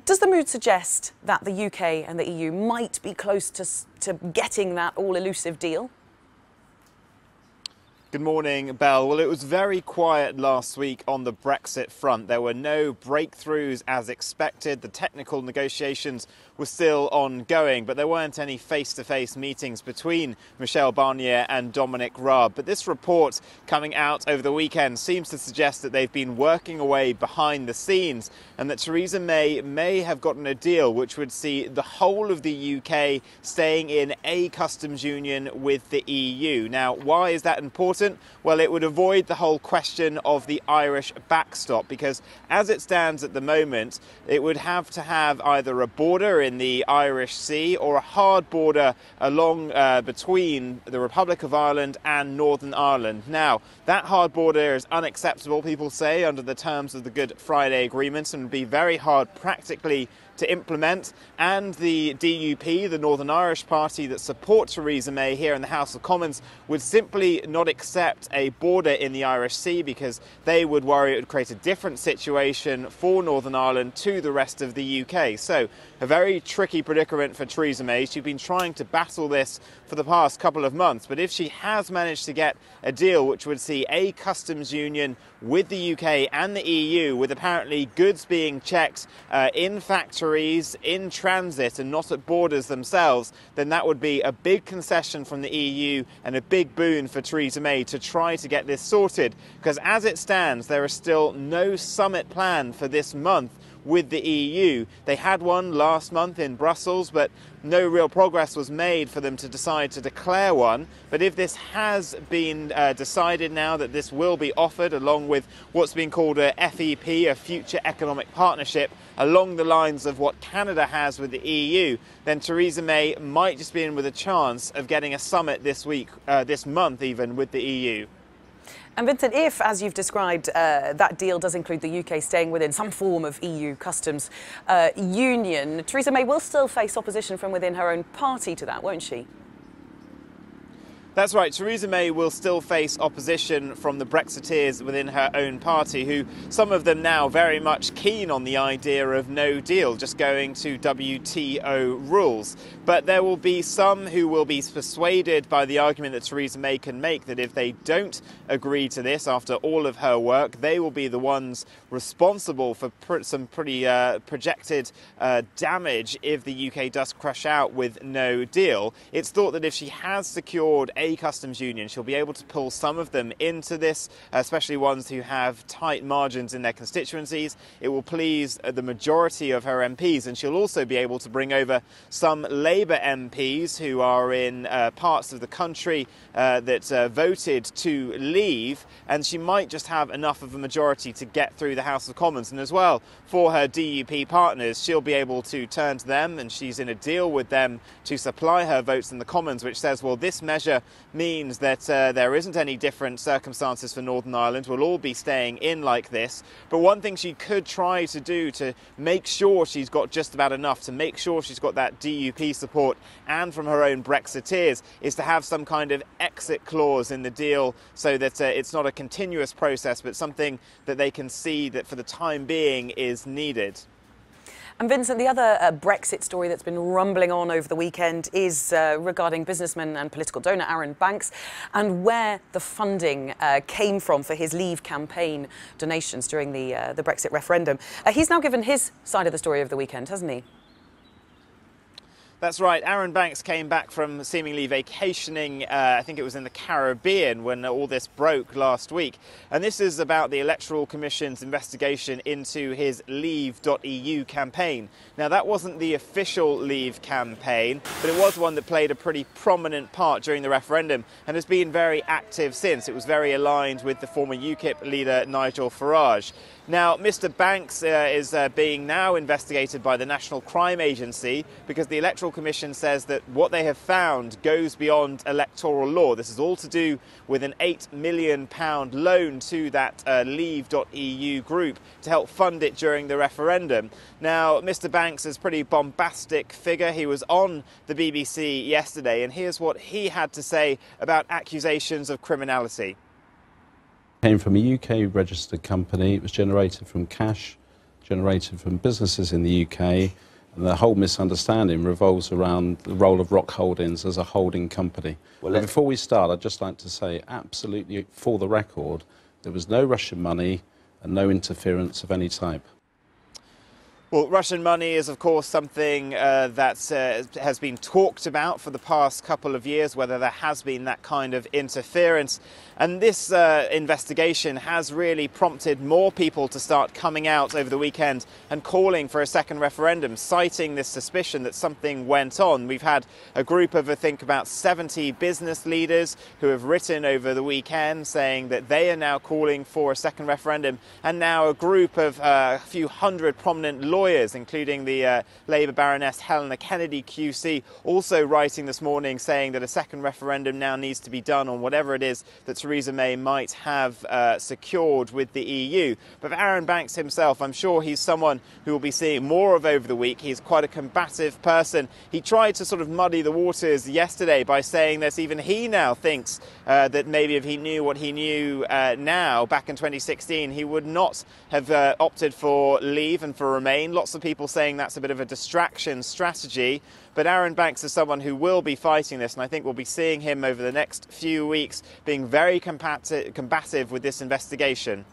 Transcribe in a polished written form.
Does the mood suggest that the UK and the EU might be close to getting that all-elusive deal? Good morning, Belle. Well, it was very quiet last week on the Brexit front. There were no breakthroughs as expected. The technical negotiations were still ongoing, but there weren't any face-to-face meetings between Michel Barnier and Dominic Raab. But this report coming out over the weekend seems to suggest that they've been working away behind the scenes and that Theresa May have gotten a deal which would see the whole of the UK staying in a customs union with the EU. Now, why is that important? Well, it would avoid the whole question of the Irish backstop, because as it stands at the moment, it would have to have either a border in the Irish Sea or a hard border along between the Republic of Ireland and Northern Ireland. Now, that hard border is unacceptable, people say, under the terms of the Good Friday Agreement, and would be very hard practically to implement. And the DUP, the Northern Irish party that supports Theresa May here in the House of Commons, would simply not accept a border in the Irish Sea because they would worry it would create a different situation for Northern Ireland to the rest of the UK. So a very tricky predicament for Theresa May. She's been trying to battle this for the past couple of months, but if she has managed to get a deal which would see a customs union with the UK and the EU, with apparently goods being checked in factories, in transit and not at borders themselves, then that would be a big concession from the EU and a big boon for Theresa May to try to get this sorted, because as it stands there is still no summit planned for this month with the EU. They had one last month in Brussels, but no real progress was made for them to decide to declare one. But if this has been decided now that this will be offered along with what's been called a FEP, a Future Economic Partnership, along the lines of what Canada has with the EU, then Theresa May might just be in with a chance of getting a summit this week, this month even, with the EU. And Vincent, if, as you've described, that deal does include the UK staying within some form of EU customs union, Theresa May will still face opposition from within her own party to that, won't she? That's right. Theresa May will still face opposition from the Brexiteers within her own party, who some of them now very much keen on the idea of no deal, just going to WTO rules. But there will be some who will be persuaded by the argument that Theresa May can make that if they don't agree to this after all of her work, they will be the ones responsible for some pretty projected damage if the UK does crash out with no deal. It's thought that if she has secured a customs union, she'll be able to pull some of them into this, especially ones who have tight margins in their constituencies. It will please the majority of her MPs, and she'll also be able to bring over some Labour MPs who are in parts of the country that voted to leave, and she might just have enough of a majority to get through the House of Commons. And as well, for her DUP partners, she'll be able to turn to them, and she's in a deal with them to supply her votes in the Commons, which says, well, this measure means that there isn't any different circumstances for Northern Ireland. We'll all be staying in like this. But one thing she could try to do to make sure she's got just about enough, to make sure she's got that DUP support and from her own Brexiteers, is to have some kind of exit clause in the deal so that it's not a continuous process, but something that they can see that for the time being is needed. And Vincent, the other Brexit story that's been rumbling on over the weekend is regarding businessman and political donor Aaron Banks and where the funding came from for his Leave campaign donations during the Brexit referendum. He's now given his side of the story over the weekend, hasn't he? That's right. Aaron Banks came back from seemingly vacationing, I think it was in the Caribbean, when all this broke last week. And this is about the Electoral Commission's investigation into his Leave.eu campaign. Now, that wasn't the official Leave campaign, but it was one that played a pretty prominent part during the referendum and has been very active since. It was very aligned with the former UKIP leader Nigel Farage. Now, Mr. Banks is being now investigated by the National Crime Agency because the Electoral Commission says that what they have found goes beyond electoral law. This is all to do with an £8 million loan to that Leave.eu group to help fund it during the referendum. Now, Mr. Banks is a pretty bombastic figure. He was on the BBC yesterday, and here's what he had to say about accusations of criminality. Came from a UK registered company. It was generated from cash generated from businesses in the UK, and the whole misunderstanding revolves around the role of Rock Holdings as a holding company. Well, before we start, I'd just like to say, absolutely for the record, there was no Russian money and no interference of any type. Well, Russian money is, of course, something that has been talked about for the past couple of years, whether there has been that kind of interference. And this investigation has really prompted more people to start coming out over the weekend and calling for a second referendum, citing this suspicion that something went on. We've had a group of, I think, about 70 business leaders who have written over the weekend saying that they are now calling for a second referendum, and now a group of a few hundred prominent lawyers, including the Labour Baroness Helena Kennedy QC, also writing this morning saying that a second referendum now needs to be done on whatever it is that Theresa May might have secured with the EU. But for Arron Banks himself, I'm sure he's someone who will be seeing more of over the week. He's quite a combative person. He tried to sort of muddy the waters yesterday by saying that even he now thinks that maybe if he knew what he knew now, back in 2016, he would not have opted for leave and for remain. Lots of people saying that's a bit of a distraction strategy. But Arron Banks is someone who will be fighting this, and I think we'll be seeing him over the next few weeks being very combative with this investigation.